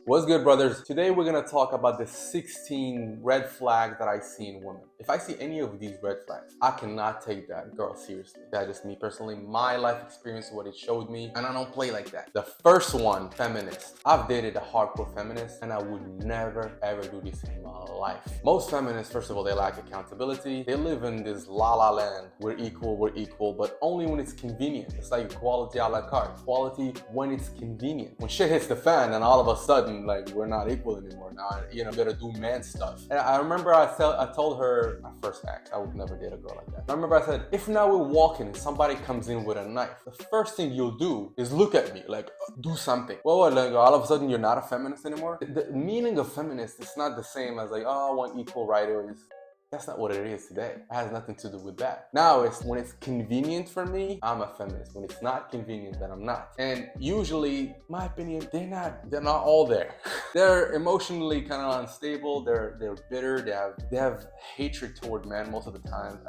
What's good, brothers? Today we're gonna talk about the 16 red flags that I see in women. If I see any of these red flags, I cannot take that girl seriously. That's just me personally, my life experience, what it showed me, and I don't play like that. The first one, feminist. I've dated a hardcore feminist, and I would never ever do this in my life. Most feminists, first of all, they lack accountability. They live in this la land. We're equal, but only when it's convenient. It's like equality a la carte. Equality when it's convenient. When shit hits the fan, and all of a sudden, like, we're not equal anymore. Now, gotta do man stuff. And I remember I told her, my first ex, I would never date a girl like that. I remember I said, if now we're walking and somebody comes in with a knife, the first thing you'll do is look at me, like, do something. Well, like, all of a sudden you're not a feminist anymore? The meaning of feminist is not the same as like, oh, I want equal rights. That's not what it is today. It has nothing to do with that. Now, it's when it's convenient for me, I'm a feminist. When it's not convenient, then I'm not. And usually, my opinion, they're not all there. They're emotionally kind of unstable. They're bitter. They have hatred toward men most of the time.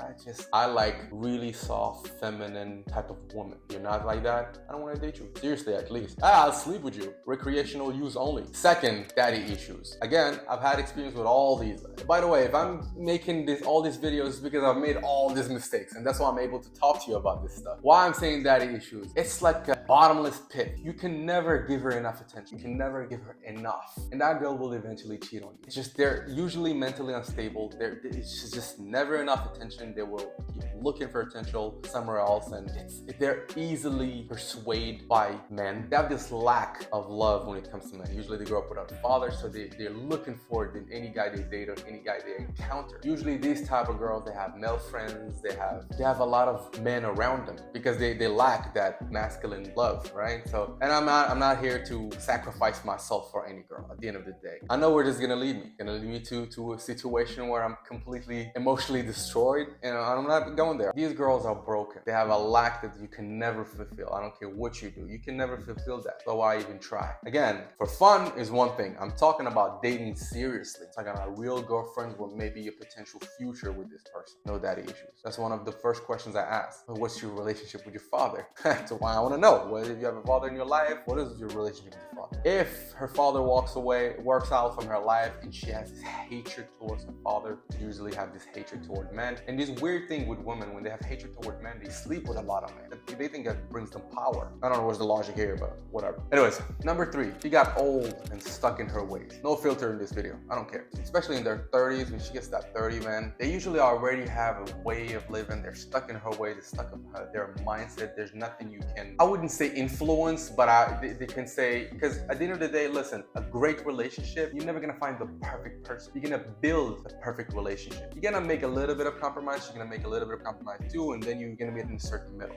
I like really soft, feminine type of woman. You're not like that, I don't want to date you. Seriously, at least. I'll sleep with you. Recreational use only. Second, daddy issues. Again, I've had experience with all these. By the way, if I'm making all these videos because I've made all these mistakes, and that's why I'm able to talk to you about this stuff. Why I'm saying daddy issues, it's like a bottomless pit. You can never give her enough attention. You can never give her enough, and that girl will eventually cheat on you. It's just they're usually mentally unstable. It's just never enough attention. They will keep looking for attention somewhere else, and they're easily persuaded by men. They have this lack of love when it comes to men. Usually they grow up without a father, so they're looking for it in any guy they date or any guy they encounter. Usually these type of girls, they have male friends, they have a lot of men around them because they lack that masculine love, right? So, and I'm not here to sacrifice myself for any girl at the end of the day. I know where this is gonna lead me to a situation where I'm completely emotionally destroyed, and I'm not going there. These girls are broken. They have a lack that you can never fulfill. I don't care what you do, you can never fulfill that. So why even try? Again, for fun is one thing. I'm talking about dating seriously. Talking about real girlfriends with maybe a potential future with this person. No daddy issues. That's one of the first questions I ask. What's your relationship with your father? That's why I want to know. Well, if you have a father in your life, what is your relationship with your father? If her father works out from her life, and she has this hatred towards her father, usually have this hatred toward men. And this weird thing with women, when they have hatred toward men, they sleep with a lot of men. They think that brings them power. I don't know what's the logic here, but whatever. Anyways, number 3, she got old and stuck in her ways. No filter in this video. I don't care. Especially in their 30s, when she gets that 30, man, they usually already have a way of living. They're stuck in her way. They're stuck in their mindset. There's nothing you can, I wouldn't say influence, but they can say, because at the end of the day, listen, a great relationship, you're never gonna find the perfect person. You're gonna build the perfect relationship. You're gonna make a little bit of compromise. You're gonna make a little bit of compromise too, and then you're gonna meet in a certain middle.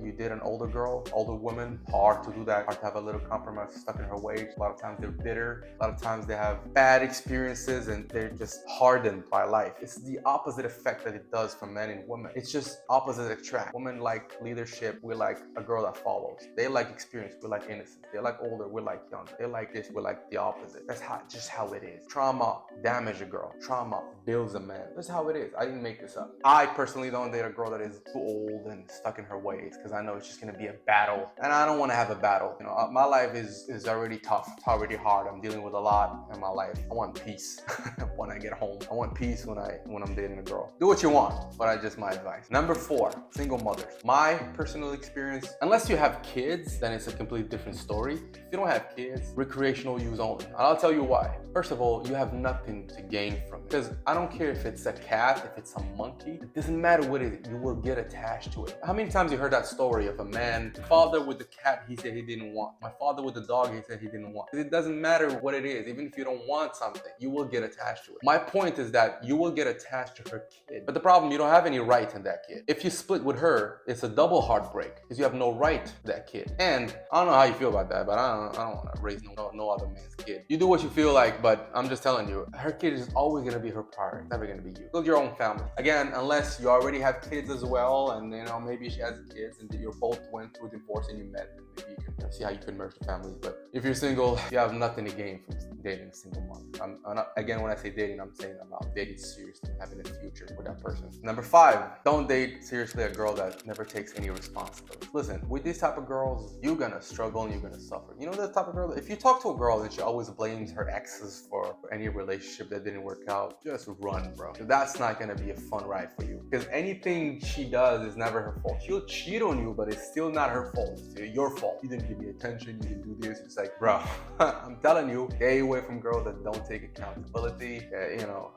You date an older girl, older woman, hard to do that. Hard to have a little compromise, stuck in her ways. A lot of times they're bitter. A lot of times they have bad experiences, and they're just hardened by life. It's the opposite effect that it does for men and women. It's just opposite attract. Women like leadership. We like a girl that follows. They like experience. We like innocence. They like older. We like young. They like this. We like the opposite. That's just how it is. Trauma damages a girl. Trauma builds a man. That's how it is. I didn't make this up. I personally don't date a girl that is too old and stuck in her ways, because I know it's just gonna be a battle, and I don't want to have a battle. My life is already tough. It's already hard. I'm dealing with a lot in my life. I want peace when I get home. I want peace when I'm dating a girl. Do what you want, but that's just my advice. Number 4, single mothers. My personal experience, unless you have kids, then it's a completely different story. If you don't have kids, recreational use only. And I'll tell you why. First of all, you have nothing to gain from it. Because I don't care if it's a cat, if it's a monkey, it doesn't matter what it is, you will get attached to it. How many times you heard that story of a man, father with the cat he said he didn't want, my father with the dog he said he didn't want. It doesn't matter what it is, even if you don't want something, you will get attached to it. My point is that you will get attached to her kid. But the problem, you don't have any right in that kid. If you split with her, it's a double heartbreak, because you have no right to that kid. And I don't know how you feel about that, but I don't want to raise no other man's kid. You do what you feel like, but I'm just telling you, her kid is always going to be her priority. It's never going to be you. Build your own family. Again, unless you already have kids as well, and maybe she has kids and you both went through divorce and you met, and maybe you can see how you can merge the families. But if you're single, you have nothing to gain from dating a single mom. I'm not, again, when I say dating, I'm saying about dating seriously, having a future with that person. Number 5, don't date seriously a girl that never takes any responsibility. Listen, with these type of girls, you're gonna struggle and you're gonna suffer. You know the type of girl, if you talk to a girl and she always blames her exes for any relationship that didn't work out, just run, bro. That's not gonna be a fun ride for you, because anything she does is never her fault. She'll cheat on you, but it's still not her fault. It's your fault. You didn't give me attention, you didn't do this. It's like, bro, I'm telling you, stay away from girls that don't take accountability. You know,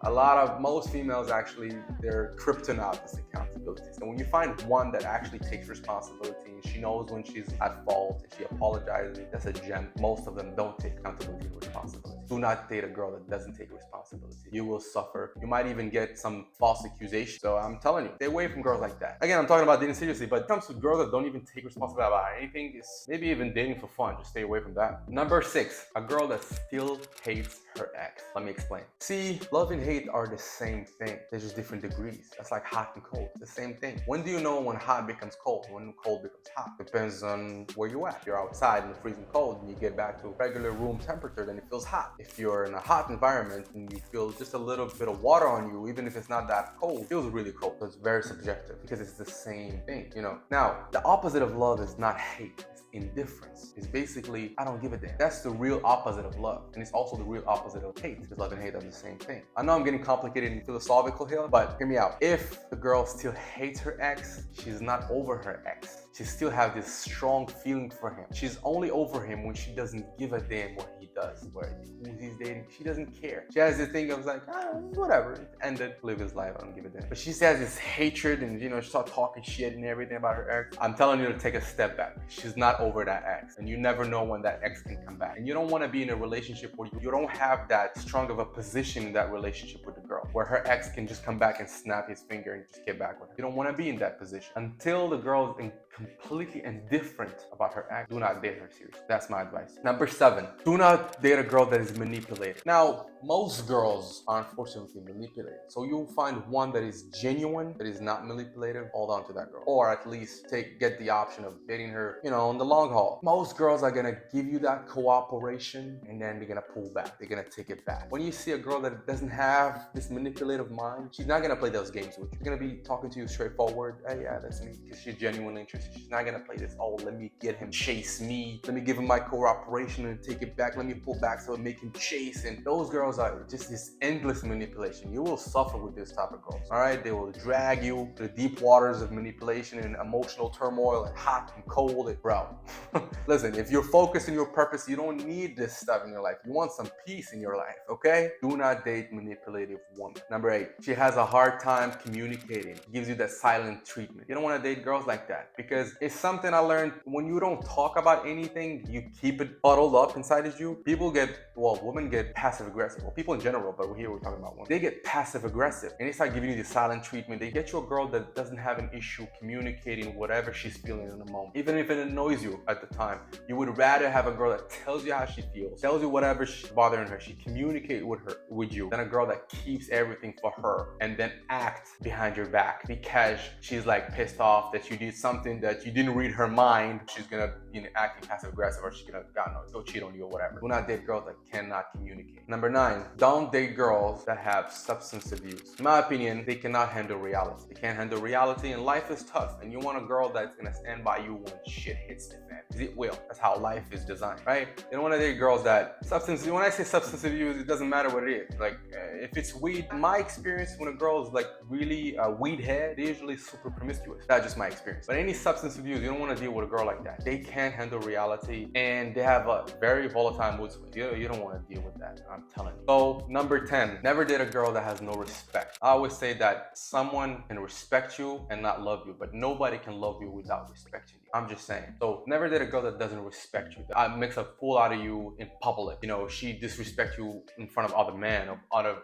most females actually, their kryptonite is accountability. So when you find one that actually takes responsibility and she knows when she's at fault and she apologizes, that's a gem. Most of them don't take accountability and responsibility. Do not date a girl that doesn't take responsibility. You will suffer. You might even get some false accusations. So I'm telling you, stay away from girls like that. Again, I'm talking about dating seriously, but when it comes to girls that don't even take responsibility about anything, it's maybe even dating for fun. Just stay away from that. Number 6, a girl that still hates her ex. Let me explain. See, love and hate are the same thing. There's just different degrees. That's like hot and cold. It's the same thing. When do you know when hot becomes cold? When cold becomes hot? Depends on where you're at. If you're outside in the freezing cold and you get back to regular room temperature, then it feels hot. If you're in a hot environment and you feel just a little bit of water on you, even if it's not that cold, it feels really cold. So it's very subjective because it's the same thing, you know. Now, the opposite of love is not hate. Indifference. Is basically, I don't give a damn. That's the real opposite of love, and it's also the real opposite of hate, because love and hate are the same thing. I know I'm getting complicated and philosophical here, but hear me out. If the girl still hates her ex, she's not over her ex. She still has this strong feeling for him. She's only over him when she doesn't give a damn what he does, who he's dating. She doesn't care. She has this thing of like, whatever, it ended, live his life, I don't give a damn. But she has this hatred and, you know, she start talking shit and everything about her ex. I'm telling you to take a step back. She's not over that ex, and you never know when that ex can come back. And you don't want to be in a relationship where you don't have that strong of a position in that relationship with the girl, where her ex can just come back and snap his finger and just get back with her. You don't want to be in that position. Until the girl is completely indifferent about her ex, do not date her seriously. That's my advice. Number 7, do not date a girl that is manipulated. Now, most girls are unfortunately manipulated. So you'll find one that is genuine, that is not manipulative. Hold on to that girl. Or at least get the option of dating her, you know, on the long haul. Most girls are gonna give you that cooperation and then they're gonna pull back. They're gonna take it back. When you see a girl that doesn't have this manipulative mind, she's not gonna play those games with you. She's gonna be talking to you straightforward. Hey, yeah, that's me. Because she's genuinely interested. She's not gonna play this, oh, let me get him chase me. Let me give him my cooperation and take it back. Let me pull back so it make him chase. And those girls are just this endless manipulation. You will suffer with this type of girls. All right, they will drag you to the deep waters of manipulation and emotional turmoil and hot and cold. And bro, listen, if you're focused on your purpose, you don't need this stuff in your life. You want some peace in your life, okay? Do not date manipulative woman. Number 8, she has a hard time communicating. She gives you that silent treatment. You don't want to date girls like that, because it's something I learned. When you don't talk about anything, you keep it bottled up inside of you. Women get passive aggressive. Well, people in general, but here we're talking about women. They get passive aggressive and they start giving you the silent treatment. They get you a girl that doesn't have an issue communicating whatever she's feeling in the moment. Even if it annoys you at the time, you would rather have a girl that tells you how she feels, tells you whatever's bothering her, she communicates with you, than a girl that keeps everything for her and then acts behind your back because she's like pissed off that you did something that you didn't read her mind. She's gonna be acting passive aggressive, or she's gonna go cheat on you or whatever. Do not date girls that cannot communicate. Number 9, don't date girls that have substance abuse. In my opinion, they cannot handle reality. They can't handle reality, and life is tough. And you want a girl that's gonna stand by you when shit hits the fan. Because it will. That's how life is designed, right? You don't want to date girls that when I say substance abuse, it doesn't matter what it is. Like, if it's weed, in my experience, when a girl is like really a weed head, they're usually super promiscuous. That's just my experience. But any substance abuse, you don't want to deal with a girl like that. They can't handle reality, and they have a very volatile mood swing. You don't want to deal with that, I'm telling you. So, number 10, never date a girl that has no respect. I always say that someone can respect you and not love you, but nobody can love you without respecting you. I'm just saying. So never date a girl that doesn't respect you, that makes a fool out of you in public. You know, she disrespects you in front of other men or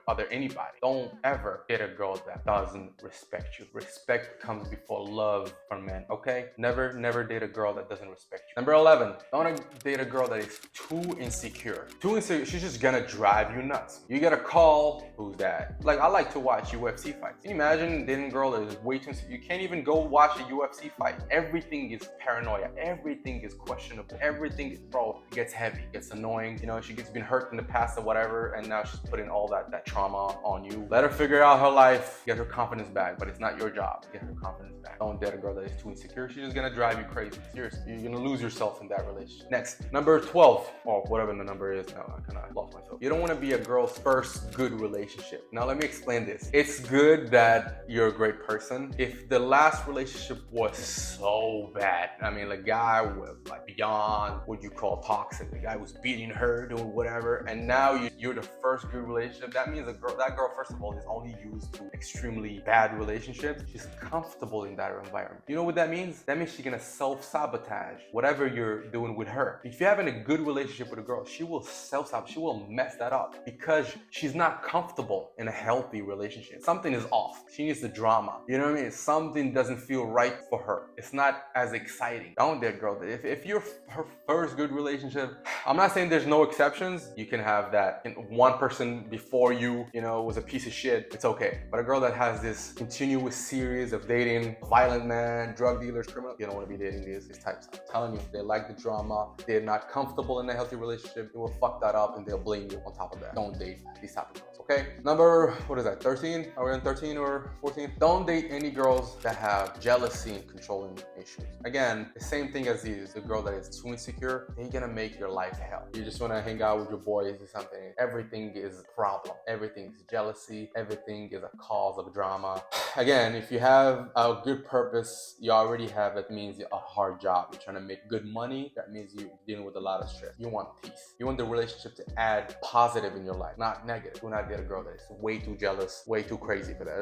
other anybody. Don't ever date a girl that doesn't respect you. Respect comes before love for men, okay? Never date a girl that doesn't respect you. Number 11, don't date a girl that is too insecure. Too insecure, she's just gonna drive you nuts. You get a call, who's that? Like, I like to watch UFC fights. Can you imagine dating a girl that is way too insecure? You can't even go watch a UFC fight. Everything is paranoia. Everything is questionable. Everything, bro, gets heavy, gets annoying. You know, she's been hurt in the past or whatever, and now she's putting all that trauma on you. Let her figure out her life, get her confidence back, but it's not your job to get her confidence back. Don't date a girl that is too insecure. She's just gonna drive you crazy. Seriously, you're gonna lose yourself in that relationship. Next, number 12, or whatever the number is now. I kind of lost myself. You don't want to be a girl's first good relationship. Now let me explain this. It's good that you're a great person. If the last relationship was so bad, I mean, the guy was like beyond what you call toxic. The guy was beating her, doing whatever, and now you're the first good relationship. That means that girl, first of all, is only used to extremely bad relationships. She's comfortable in that environment. You know what that means? That means she's gonna self-sabotage whatever you're doing with her. If you're having a good relationship with a girl, she will self-sabotage. She will mess that up because she's not comfortable in a healthy relationship. Something is off. She needs the drama. You know what I mean? Something doesn't feel right for her. It's not as exciting. Don't date girl. If you're her first good relationship, I'm not saying there's no exceptions. You can have that. One person before you, was a piece of shit. It's okay. But a girl that has this continuous series of dating violent man, drug dealers, criminals, you don't want to be dating these types. I'm telling you, they like the drama. They're not comfortable in a healthy relationship. They will fuck that up and they'll blame you on top of that. Don't date these type of girls. Okay, number, 13? Are we on 13 or 14? Don't date any girls that have jealousy and controlling issues. Again, the same thing as the girl that is too insecure, they're gonna make your life hell. You just wanna hang out with your boys or something. Everything is a problem. Everything is jealousy. Everything is a cause of drama. Again, if you have a good purpose, you already have, that means a hard job. You're trying to make good money. That means you're dealing with a lot of stress. You want peace. You want the relationship to add positive in your life, not negative. Do not date a girl that is way too jealous, way too crazy for that.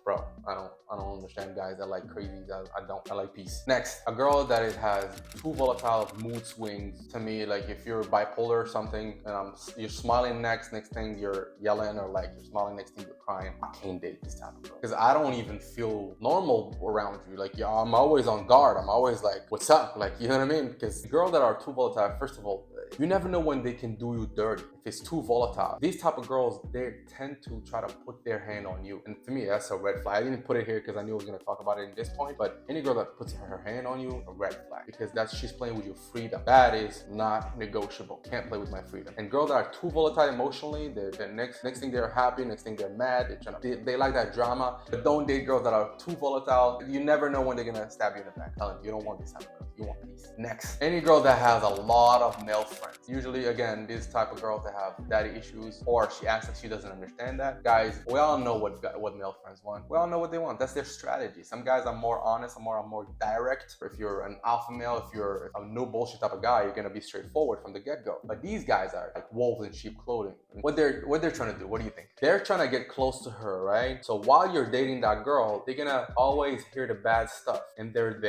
Bro, I don't understand guys that like crazies. I like peace. Next, a girl that has too volatile mood swings. To me, like if you're bipolar or something, and you're smiling next thing you're yelling, or like you're smiling next thing you're crying, I can't date this type of girl because I don't even feel normal around you. Like, yeah, I'm always on guard. I'm always like, what's up? Like, you know what I mean? Because girls that are too volatile, first of all, you never know when they can do you dirty. If it's too volatile, these type of girls, they tend to try to put their hand on you. And for me, that's a red flag. I didn't put it here because I knew I was going to talk about it in this point, but any girl that puts her hand on you, a red flag, because she's playing with your freedom. That is not negotiable. Can't play with my freedom. And girls that are too volatile emotionally, they're next thing they're happy, next thing they're mad. They like that drama. But don't date girls that are too volatile. You never know when they're going to stab you in the back. Tell you don't want this type of girl. You want peace. Next, any girl that has a lot of male friends. Usually, again, this type of girls that have daddy issues, or she acts like she doesn't understand that. Guys, we all know what male friends want. We all know what they want. That's their strategy. Some guys are more honest, some are more direct. If you're an alpha male, if you're a no bullshit type of guy, you're gonna be straightforward from the get-go. But these guys are like wolves in sheep clothing. What they're trying to do, what do you think? They're trying to get close to her, right? So while you're dating that girl, they're gonna always hear the bad stuff, and they're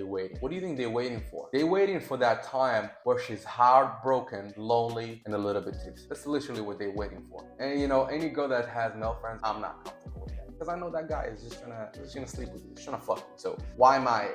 waiting. What do you think they're waiting for? They're waiting for that time where she's heartbroken, lonely, and a little bit tipsy. That's literally what they're waiting for. And any girl that has male friends, I'm not comfortable with that. Because I know that guy is just trying to sleep with you, just trying to fuck you. So why am I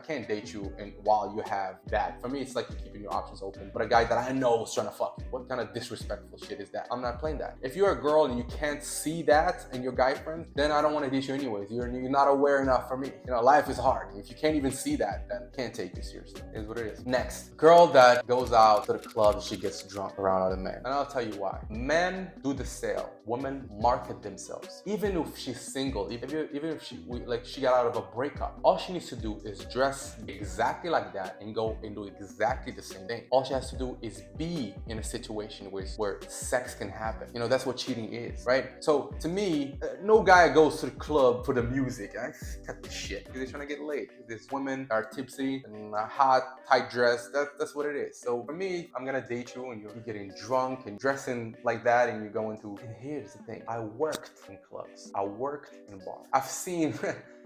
can't date you and while you have that. For me, it's like you're keeping your options open. But a guy that I know is trying to fuck you, what kind of disrespectful shit is that? I'm not playing that. If you're a girl and you can't see that in your guy friends, then I don't want to date you anyways. You're not aware enough for me. Life is hard. If you can't even see that, then I can't take you seriously. It is what it is. Next, girl that goes out to the club and she gets drunk around other men. And I'll tell you why. Men do the sale. Women market themselves. Even if she's single, even if she got out of a breakup, all she needs to do is dress exactly like that and go and do exactly the same thing. All she has to do is be in a situation where sex can happen. That's what cheating is, right? So to me, no guy goes to the club for the music. I cut the shit because they're trying to get laid. There's women that are tipsy and hot, tight dress. That's what it is. So for me, I'm gonna date you and you're getting drunk and dressing like that and you're going to. And here's the thing: I worked in clubs. I worked in bars. I've seen.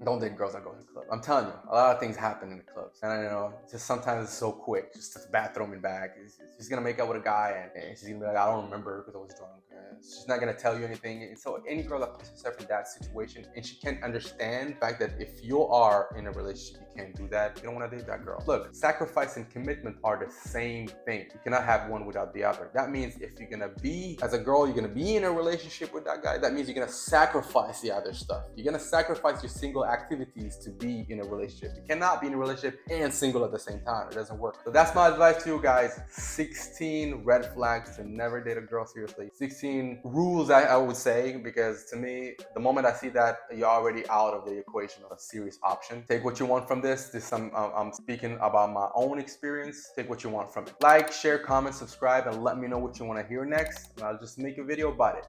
Don't date girls that go to the club. I'm telling you, a lot of things happen in the clubs. And I know, just sometimes it's so quick. Just the bathroom and back. She's gonna make out with a guy and she's gonna be like, I don't remember because I was drunk. She's not gonna tell you anything. And so any girl that puts herself in that situation and she can't understand the fact that if you are in a relationship, you can't do that, you don't want to date that girl. Look, sacrifice and commitment are the same thing. You cannot have one without the other. That means if you're gonna be, as a girl, you're gonna be in a relationship with that guy, that means you're gonna sacrifice the other stuff. You're gonna sacrifice your single activities to be in a relationship. You cannot be in a relationship and single at the same time. It doesn't work. So that's my advice to you guys. 16 red flags to never date a girl seriously. 16 rules, I would say, because to me, the moment I see that, you're already out of the equation of a serious option. Take what you want from this. I'm speaking about my own experience. Take what you want from it. Like, share, comment, subscribe, and let me know what you want to hear next. And I'll just make a video about it.